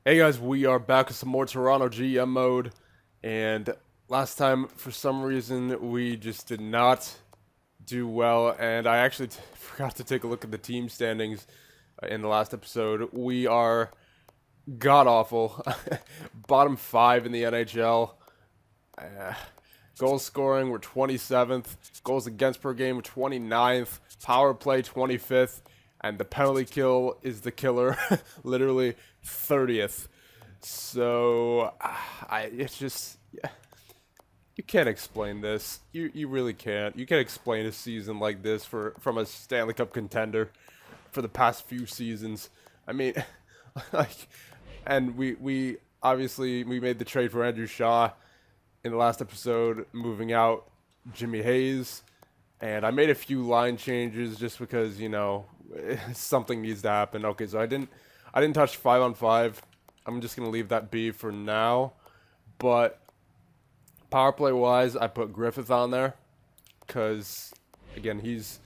Hey guys, we are back with some more Toronto GM mode, and last time for some reason we just did not do well, and I actually forgot to take a look at the team standings in the last episode. We are god awful, bottom five in the NHL. Uh, Goal scoring, we're 27th. Goals against per game, we're 29th. Power play, 25th. And the penalty kill is the killer, literally 30th. So, it's just, yeah, you can't explain this. You really can't. You can't explain a season like this from a Stanley Cup contender for the past few seasons. I mean, like, and we obviously we made the trade for Andrew Shaw in the last episode, moving out Jimmy Hayes, and I made a few line changes just because something needs to happen. Okay, so I didn't touch 5-on-5. I'm just gonna leave that be for now. But power play wise, I put Griffith on there because again he's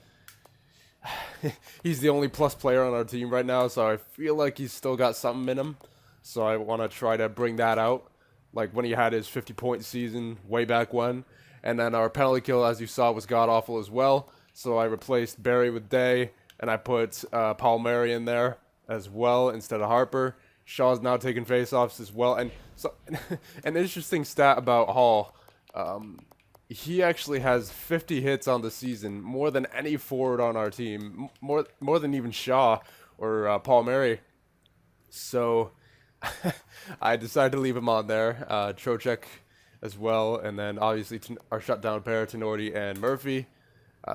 the only plus player on our team right now, so I feel like he's still got something in him. So I want to try to bring that out, like when he had his 50-point season way back when. And then our penalty kill, as you saw, was god awful as well. So I replaced Barry with Day, and I put Paul Mary in there as well instead of Harper. Shaw's now taking faceoffs as well. And so, an interesting stat about Hall. Um, he actually has 50 hits on the season, more than any forward on our team, more than even Shaw or Paul Mary. So I decided to leave him on there. Trocheck as well, and then obviously our shutdown pair, Tenorti and Murphy.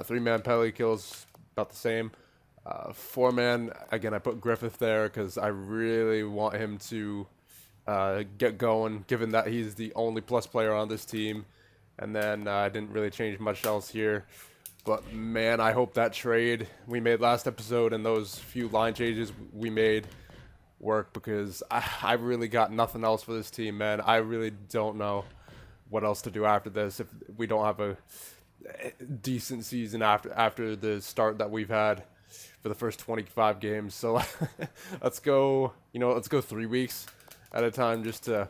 Three-man penalty kills about the same. Four-man, again, I put Griffith there because I really want him to get going, given that he's the only plus player on this team. And then I didn't really change much else here. But man, I hope that trade we made last episode and those few line changes we made work because I really got nothing else for this team, man. I really don't know what else to do after this if we don't have a decent season after the start that we've had for the first 25 games. So let's go, let's go 3 weeks at a time just to,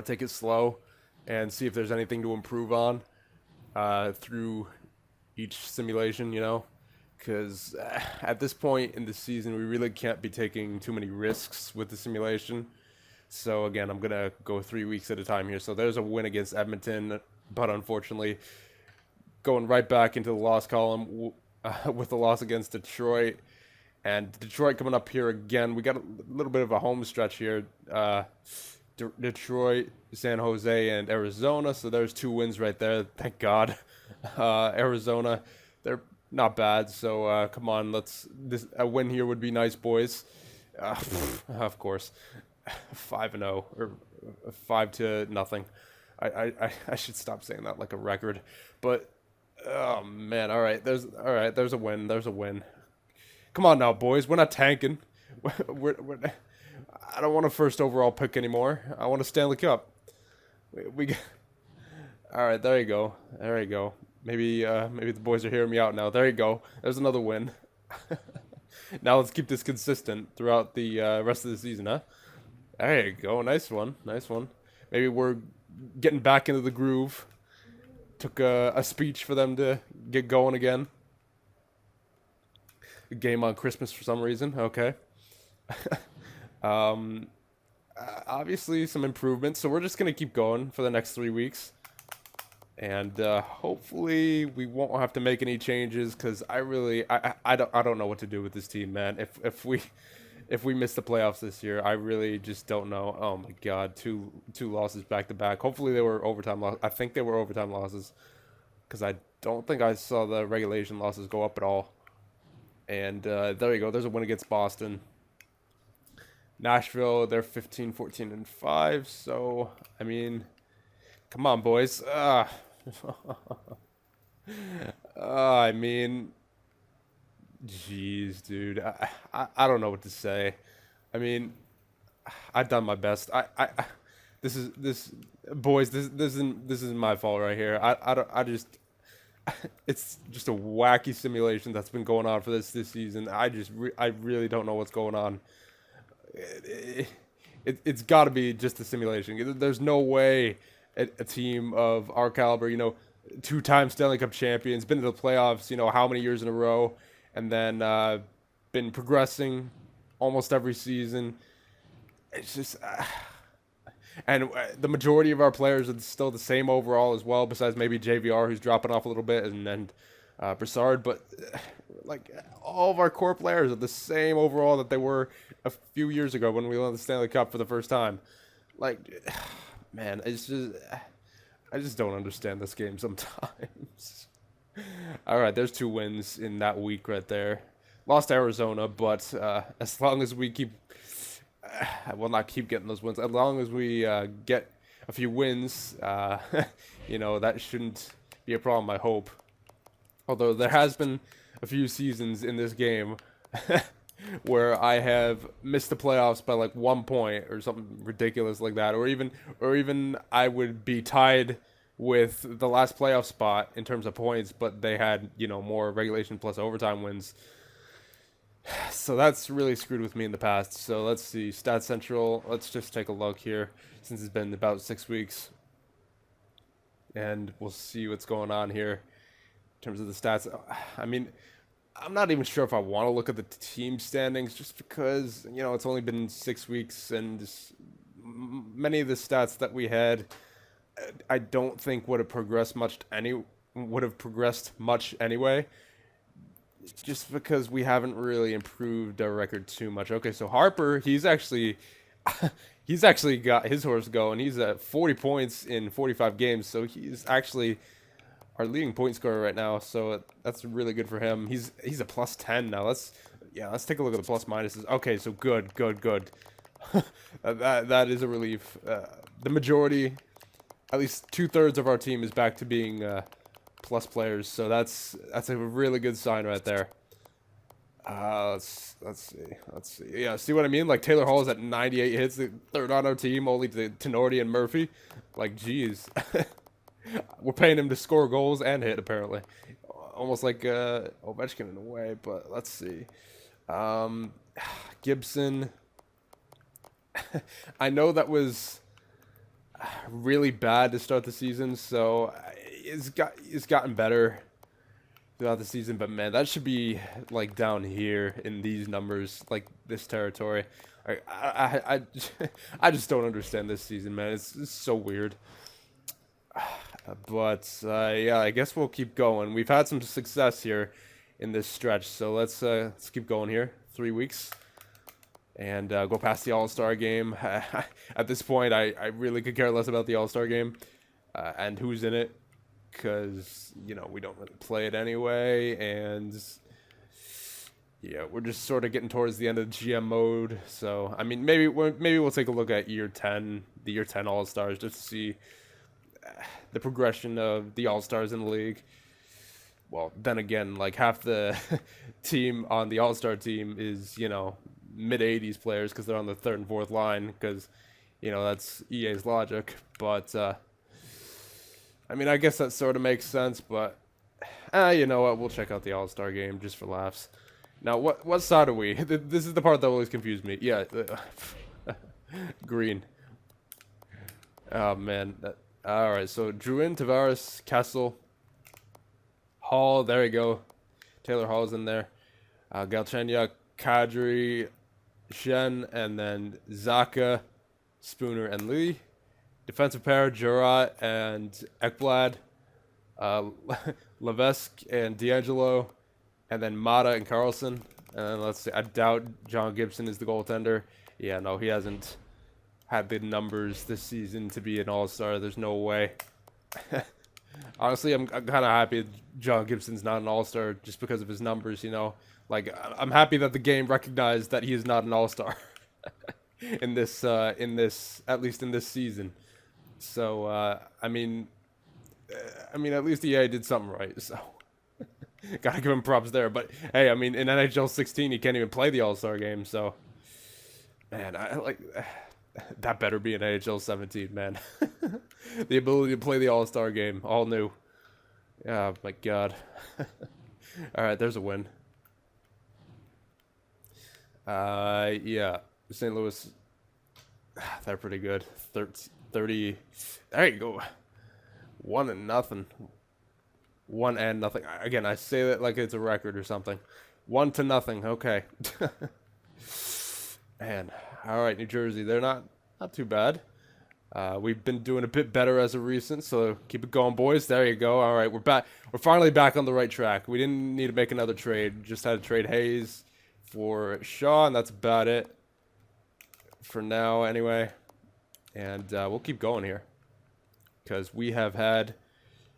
take it slow and see if there's anything to improve on through each simulation, because at this point in the season, we really can't be taking too many risks with the simulation. So again, I'm gonna go 3 weeks at a time here. So there's a win against Edmonton, but unfortunately, going right back into the loss column with the loss against Detroit, and Detroit coming up here again. We got a little bit of a home stretch here. Detroit, San Jose, and Arizona. So there's 2 wins right there. Thank God. Arizona, they're not bad. So come on, a win here would be nice, boys. Of course, 5-0 or 5-0. I should stop saying that like a record, but oh man, all right. There's a win. There's a win. Come on now, boys. We're not tanking. We're I don't want a first overall pick anymore. I want a Stanley Cup. We all right. There you go. There you go. Maybe the boys are hearing me out now. There you go. There's another win. Now let's keep this consistent throughout the rest of the season, huh? There you go. Nice one. Nice one. Maybe we're getting back into the groove. Took a speech for them to get going again. A game on Christmas for some reason. Okay. Um, Obviously some improvements. So we're just gonna keep going for the next 3 weeks, and hopefully we won't have to make any changes because I don't know what to do with this team, man. If we miss the playoffs this year, I really just don't know. Oh my God, two losses back to back. Hopefully they were overtime losses. I think they were overtime losses because I don't think I saw the regulation losses go up at all. And there you go. There's a win against Boston. Nashville, they're 15, 14, and 5. So, I mean, come on, boys. I mean, jeez, dude. I don't know what to say. I mean, I've done my best. This boys. This isn't my fault right here. I don't. I just. It's just a wacky simulation that's been going on for this season. I really don't know what's going on. it's got to be just a simulation. There's no way a team of our caliber, 2-time Stanley Cup champions, been to the playoffs, how many years in a row, and then been progressing almost every season. It's just, and the majority of our players are still the same overall as well, besides maybe JVR, who's dropping off a little bit, and then Broussard. But like all of our core players are the same overall that they were a few years ago when we won the Stanley Cup for the first time. Like, man, I just don't understand this game sometimes. All right, there's 2 wins in that week right there. Lost to Arizona, but as long as we keep, well, not keep getting those wins, as long as we get a few wins, that shouldn't be a problem, I hope. Although there has been a few seasons in this game where I have missed the playoffs by like 1 point or something ridiculous like that, or even I would be tied with the last playoff spot in terms of points, but they had more regulation plus overtime wins. So that's really screwed with me in the past. So let's see, Stats Central. Let's just take a look here since it's been about 6 weeks, and we'll see what's going on here in terms of the stats. I mean, I'm not even sure if I want to look at the team standings just because, it's only been 6 weeks and many of the stats that we had, I don't think would have progressed much anyway, just because we haven't really improved our record too much. Okay, so Harper, he's actually got his horse going. He's at 40 points in 45 games, so he's actually our leading point scorer right now, so that's really good for him. He's a plus 10 now. Let's take a look at the plus minuses. Okay, so good. That is a relief. The majority, at least 2/3 of our team, is back to being plus players, so that's a really good sign right there. Let's see. Yeah, see what I mean? Like Taylor Hall is at 98 hits, the 3rd on our team, only to Tenorti and Murphy. Like, geez. We're paying him to score goals and hit, apparently. Almost like Ovechkin in a way, but let's see. Gibson. I know that was really bad to start the season, so it's gotten better throughout the season, but man, that should be like down here in these numbers, like this territory. I just don't understand this season, man. It's so weird. But yeah, I guess we'll keep going. We've had some success here in this stretch, so let's keep going here. 3 weeks, and go past the All-Star game. At this point, I really could care less about the All-Star game and who's in it, because we don't really play it anyway, and yeah, we're just sort of getting towards the end of GM mode. So I mean, maybe we'll take a look at year 10, the year 10 All-Stars, just to see the progression of the All-Stars in the league. Well, then again, like half the team on the All-Star team is, mid-80s players because they're on the 3rd and 4th line, because, that's EA's logic. But, I mean, I guess that sort of makes sense, but, you know what, we'll check out the All-Star game just for laughs. Now, what side are we? This is the part that always confused me. Yeah, green. Oh, man. All right, so Druin, Tavares, Kessel, Hall, there you go. Taylor Hall's in there. Galchenyuk, Kadri, Shen, and then Zaka, Spooner, and Lee. Defensive pair, Jurat and Ekblad. Levesque and D'Angelo. And then Mata and Carlson. And let's see, I doubt John Gibson is the goaltender. Yeah, no, he hasn't had the numbers this season to be an all-star. There's no way. Honestly, I'm kind of happy John Gibson's not an all-star just because of his numbers, Like, I'm happy that the game recognized that he is not an all-star in this, at least in this season. So, I mean, at least EA did something right, so gotta give him props there. But hey, I mean, in NHL 16, he can't even play the All-Star game, so man, I like that better be in NHL 17, man. The ability to play the All-Star game, all new. Oh my god. All right, there's a win. Yeah, St. Louis. They're pretty good. 30. There you go. 1-0. 1-0. Again, I say that like it's a record or something. 1-0. Okay. Man. All right, New Jersey. They're not too bad. We've been doing a bit better as of recent, so keep it going, boys. There you go. All right, we're back. We're finally back on the right track. We didn't need to make another trade. Just had to trade Hayes for Shaw, and that's about it for now, anyway. And we'll keep going here because we have had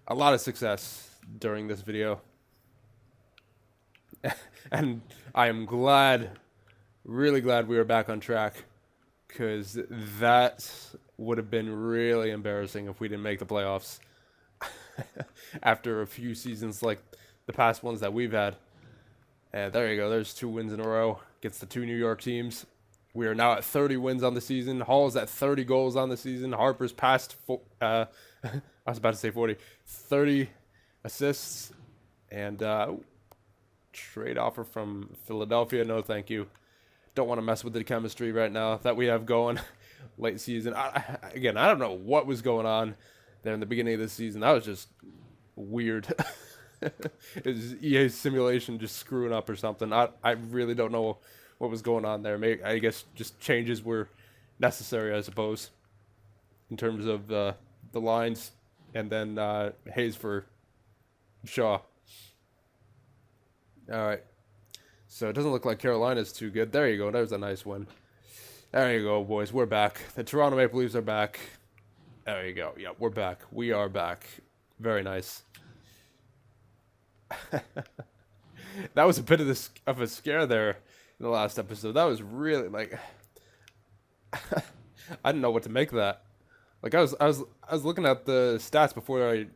a lot of success during this video, and I am glad, really glad we are back on track, because that would have been really embarrassing if we didn't make the playoffs after a few seasons like the past ones that we've had. And there you go. There's 2 wins in a row against the 2 New York teams. We are now at 30 wins on the season. Hall's at 30 goals on the season. Harper's past, I was about to say 40, 30 assists. And trade offer from Philadelphia. No, thank you. Don't want to mess with the chemistry right now that we have going late season. Again, I don't know what was going on there in the beginning of the season. That was just weird. It was EA simulation just screwing up or something. I really don't know what was going on there. Maybe, I guess just changes were necessary, I suppose, in terms of the lines, and then Hayes for Shaw. All right. So it doesn't look like Carolina's too good. There you go. There's a nice win. There you go, boys. We're back. The Toronto Maple Leafs are back. There you go. Yeah, we're back. We are back. Very nice. That was a bit of a scare there in the last episode. That was really like I didn't know what to make of that. Like I was looking at the stats before I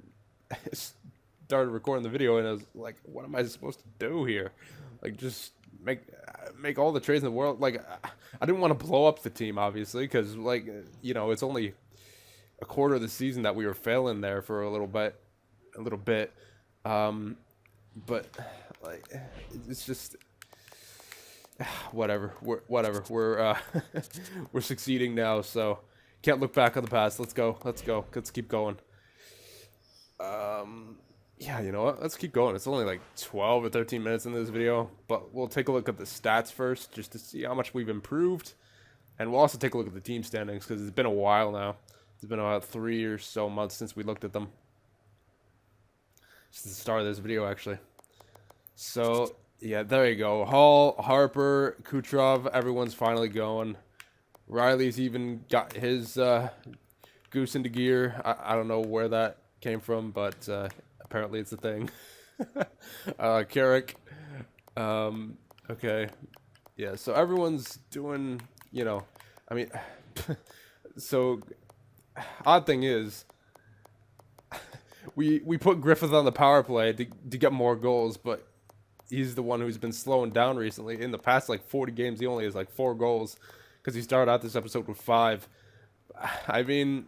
started recording the video, and I was like, what am I supposed to do here? Like, just make all the trades in the world. Like, I didn't want to blow up the team, obviously, because, like, you know, it's only a quarter of the season that we were failing there for a little bit. But, like, it's just whatever. Whatever. We're succeeding now, so can't look back on the past. Let's go. Let's keep going. Yeah, you know what? Let's keep going. It's only like 12 or 13 minutes in this video, but we'll take a look at the stats first just to see how much we've improved. And we'll also take a look at the team standings because it's been a while now. It's been about 3 or so months since we looked at them. Since the start of this video, actually. So, yeah, there you go. Hall, Harper, Kucherov, everyone's finally going. Riley's even got his goose into gear. I don't know where that came from, but apparently it's a thing. Carrick. Okay. Yeah, so everyone's doing, you know, I mean, so, odd thing is, we put Griffith on the power play to get more goals, but he's the one who's been slowing down recently. In the past, like, 40 games, he only has, like, 4 goals, because he started out this episode with 5. I mean,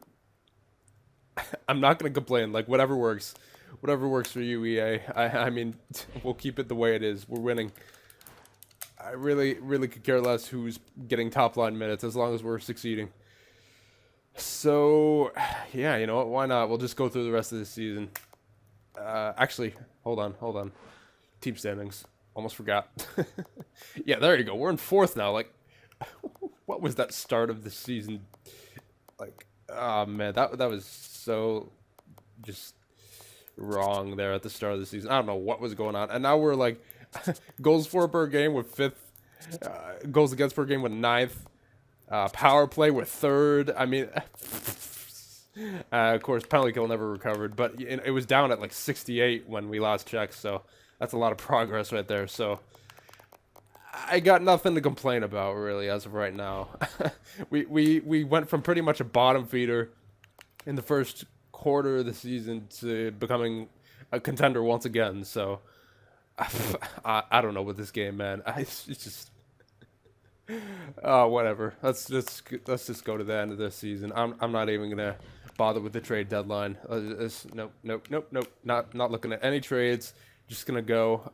I'm not going to complain. Like, whatever works. Whatever works for you, EA. I mean, we'll keep it the way it is. We're winning. I really could care less who's getting top-line minutes as long as we're succeeding. So, yeah, you know what? Why not? We'll just go through the rest of the season. Actually, hold on. Team standings. Almost forgot. Yeah, there you go. We're in 4th now. Like, what was that start of the season? Like, oh, man, that was so just wrong there at the start of the season. I don't know what was going on. And now we're like goals for per game with 5th, goals against per game with 9th, power play with 3rd. I mean, of course, penalty kill never recovered, but it was down at like 68 when we last checked, so that's a lot of progress right there. So I got nothing to complain about really as of right now. we went from pretty much a bottom feeder in the first quarter of the season to becoming a contender once again. So I don't know with this game, man. It's just whatever. Let's just go to the end of this season. I'm not even gonna bother with the trade deadline. Nope. Not looking at any trades. Just gonna go.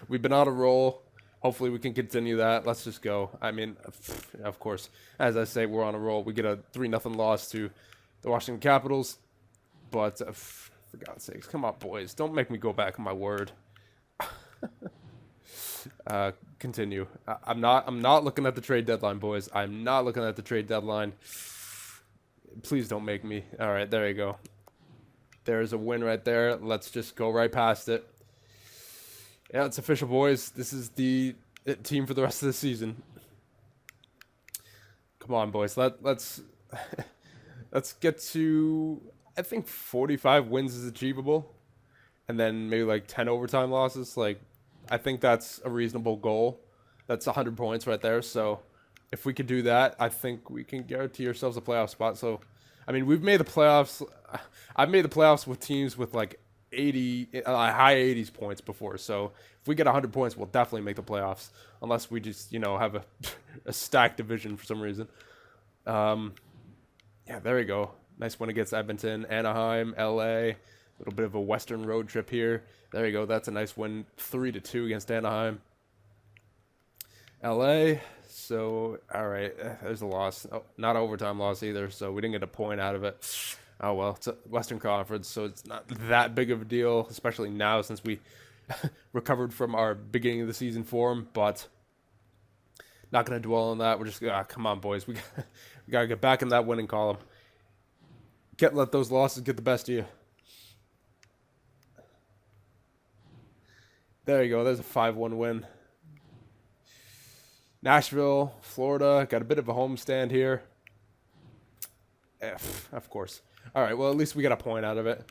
We've been on a roll. Hopefully we can continue that. Let's just go. I mean, of course, as I say, we're on a roll. We get a 3-0 loss to the Washington Capitals. But for God's sakes, come on, boys. Don't make me go back on my word. Continue. I'm not looking at the trade deadline, boys. I'm not looking at the trade deadline. Please don't make me. All right, there you go. There's a win right there. Let's just go right past it. Yeah, it's official, boys. This is the team for the rest of the season. Come on, boys. Let's let's get to, I think 45 wins is achievable, and then maybe like 10 overtime losses. Like, I think that's a reasonable goal. That's 100 points right there. So if we could do that, I think we can guarantee ourselves a playoff spot. So, I mean, we've made the playoffs. I've made the playoffs with teams with like 80, high 80s points before. So if we get 100 points, we'll definitely make the playoffs. Unless we just, have a stacked division for some reason. Yeah, there we go. Nice win against Edmonton, Anaheim, LA. A little bit of a Western road trip here. There you go. That's a nice win, 3-2 against Anaheim. LA. So, all right, there's a loss. Oh, not an overtime loss either, so we didn't get a point out of it. Oh, well, it's a Western Conference, so it's not that big of a deal, especially now since we recovered from our beginning of the season form, but not going to dwell on that. We're just, come on, boys. We got to get back in that winning column. Can't let those losses get the best of you. There you go. There's a 5-1 win. Nashville, Florida, got a bit of a homestand here. Of course. All right, well, at least we got a point out of it.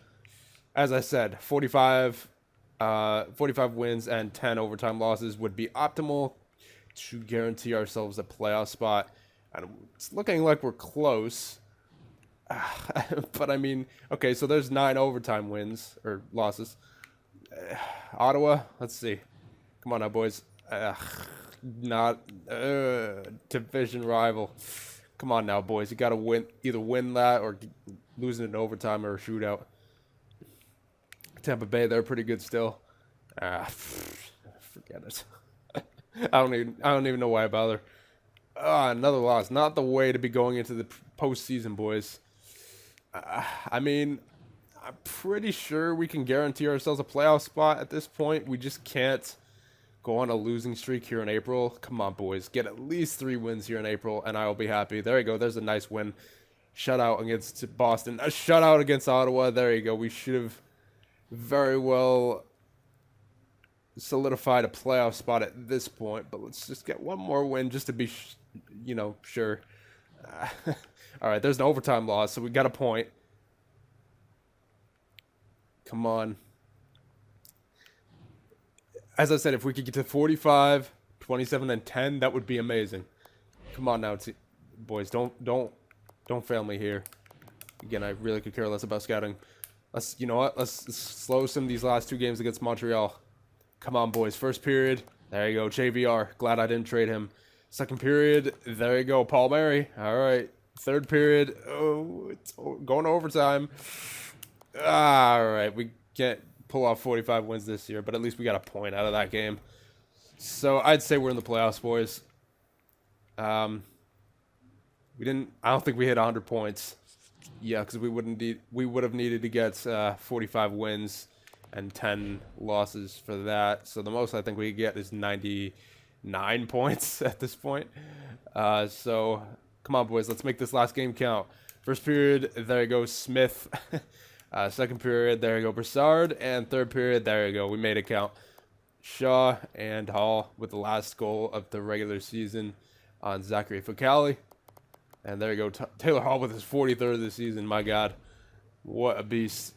As I said, 45 wins and 10 overtime losses would be optimal to guarantee ourselves a playoff spot. And it's looking like we're close. But, I mean, okay, so there's 9 overtime wins or losses. Ottawa, let's see. Come on now, boys. Division rival. Come on now, boys. You got to win, either win that or lose it in overtime or a shootout. Tampa Bay, they're pretty good still. Forget it. I don't even know why I bother. Another loss. Not the way to be going into the postseason, boys. I mean, I'm pretty sure we can guarantee ourselves a playoff spot at this point. We just can't go on a losing streak here in April. Come on, boys. Get at least 3 wins here in April, and I will be happy. There you go. There's a nice win. Shutout against Boston. A shutout against Ottawa. There you go. We should have very well solidified a playoff spot at this point, but let's just get one more win just to be, sure. All right, there's an overtime loss, so we got a point. Come on. As I said, if we could get to 45, 27, and 10, that would be amazing. Come on now, boys. Don't fail me here. Again, I really could care less about scouting. You know what? Let's slow some of these last 2 games against Montreal. Come on, boys. First period. There you go. JVR. Glad I didn't trade him. Second period. There you go. Paul Mary. All right. Third period. Oh, it's going to overtime. All right. We can't pull off 45 wins this year, but at least we got a point out of that game. So I'd say we're in the playoffs, boys. I don't think we hit 100 points. Yeah, because we would have needed to get 45 wins and 10 losses for that. So the most I think we could get is 99 points at this point. So come on, boys, let's make this last game count. First period, there you go, Smith. Second period, there you go, Brassard. And third period, there you go, we made it count. Shaw and Hall with the last goal of the regular season on Zachary Fucali. And there you go, Taylor Hall with his 43rd of the season. My God, what a beast.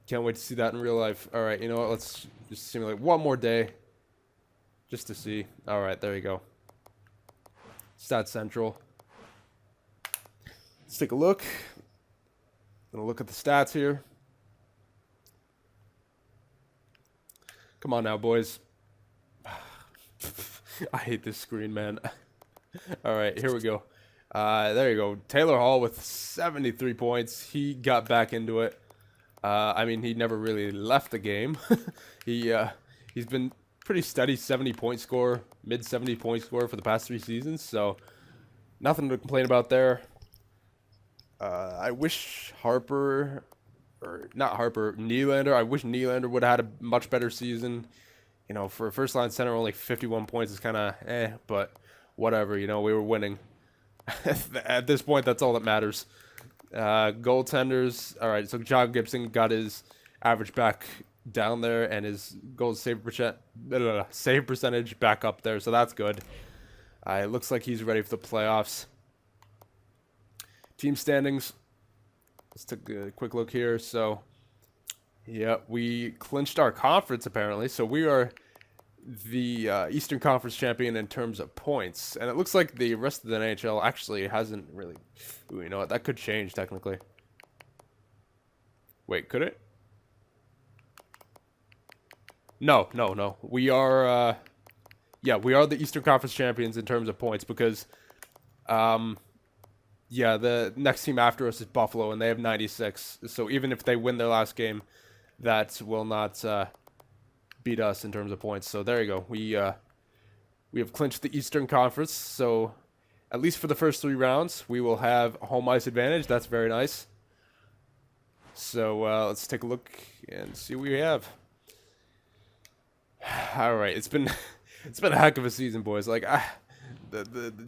Can't wait to see that in real life. All right, you know what? Let's just simulate one more day just to see. All right, there you go. Stats Central. Let's take a look. Gonna look at the stats here. Come on now, boys. I hate this screen, man. All right, here we go. There you go. Taylor Hall with 73 points. He got back into it. I mean, he never really left the game. He's been pretty steady 70-point score, mid 70-point score for the past 3 seasons. So nothing to complain about there. I wish Harper, or not Harper, Nylander. I wish Nylander would have had a much better season. You know, for a first line center, only 51 points is kind of but whatever. You know, we were winning. At this point, that's all that matters. Goaltenders. All right, so John Gibson got his average back down there and his goal save percentage back up there, so that's good. It looks like he's ready for the playoffs. Team standings. Let's take a quick look here. So, yeah, we clinched our conference apparently. So we are the Eastern Conference champion in terms of points, and it looks like the rest of the NHL actually hasn't really. Ooh, you know what? That could change technically. Wait, could it? No. We are, yeah, we are the Eastern Conference champions in terms of points because, yeah, the next team after us is Buffalo, and they have 96. So even if they win their last game, that will not beat us in terms of points. So there you go. We have clinched the Eastern Conference. So at least for the first 3 rounds, we will have home ice advantage. That's very nice. So let's take a look and see what we have. All right, it's been a heck of a season, boys. Like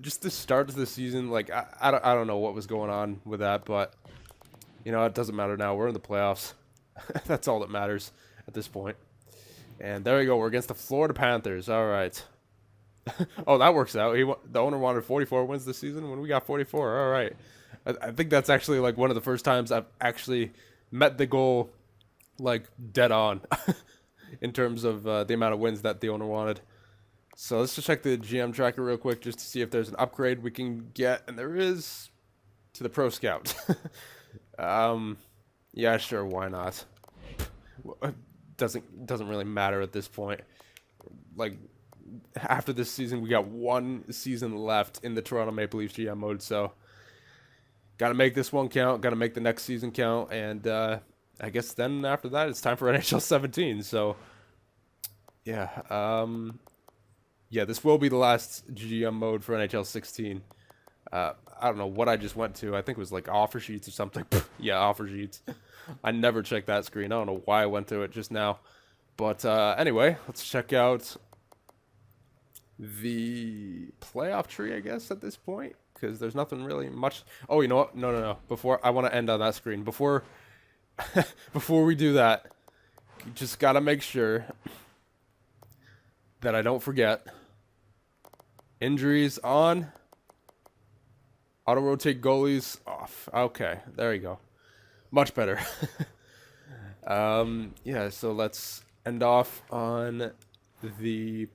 just the start of the season, like I don't know what was going on with that, but you know, it doesn't matter now. We're in the playoffs. That's all that matters at this point. And there we go. We're against the Florida Panthers. All right. Oh, that works out. The owner wanted 44 wins this season when we got 44. All right. I think that's actually like one of the first times I've actually met the goal like dead on in terms of the amount of wins that the owner wanted. So let's just check the GM tracker real quick just to see if there's an upgrade we can get, and there is, to the Pro Scout. Yeah, sure, why not? Doesn't really matter at this point. Like after this season, we got 1 season left in the Toronto Maple Leafs GM mode, so got to make this one count, got to make the next season count, and I guess then after that it's time for NHL 17. So yeah, yeah, this will be the last GM mode for NHL 16. I don't know what I just went to. I think it was like offer sheets or something. Yeah, offer sheets. I never checked that screen. I don't know why I went to it just now. But anyway, let's check out the playoff tree, I guess, at this point. Because there's nothing really much. Oh, you know what? No. Before I want to end on that screen. Before we do that, you just got to make sure that I don't forget. Injuries on. Auto-rotate goalies off. Okay, there you go. Much better. Yeah, so let's end off on the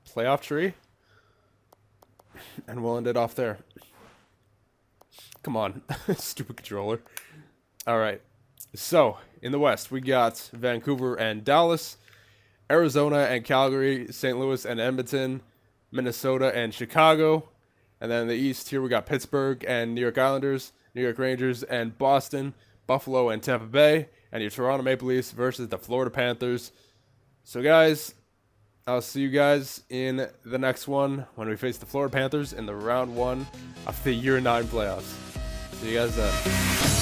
playoff tree. And we'll end it off there. Come on. Stupid controller. All right. So, in the West, we got Vancouver and Dallas, Arizona and Calgary, St. Louis and Edmonton, Minnesota and Chicago. And then in the East, here we got Pittsburgh and New York Islanders, New York Rangers and Boston, Buffalo and Tampa Bay, and your Toronto Maple Leafs versus the Florida Panthers. So, guys, I'll see you guys in the next one when we face the Florida Panthers in the round 1 of the Year 9 playoffs. See you guys then.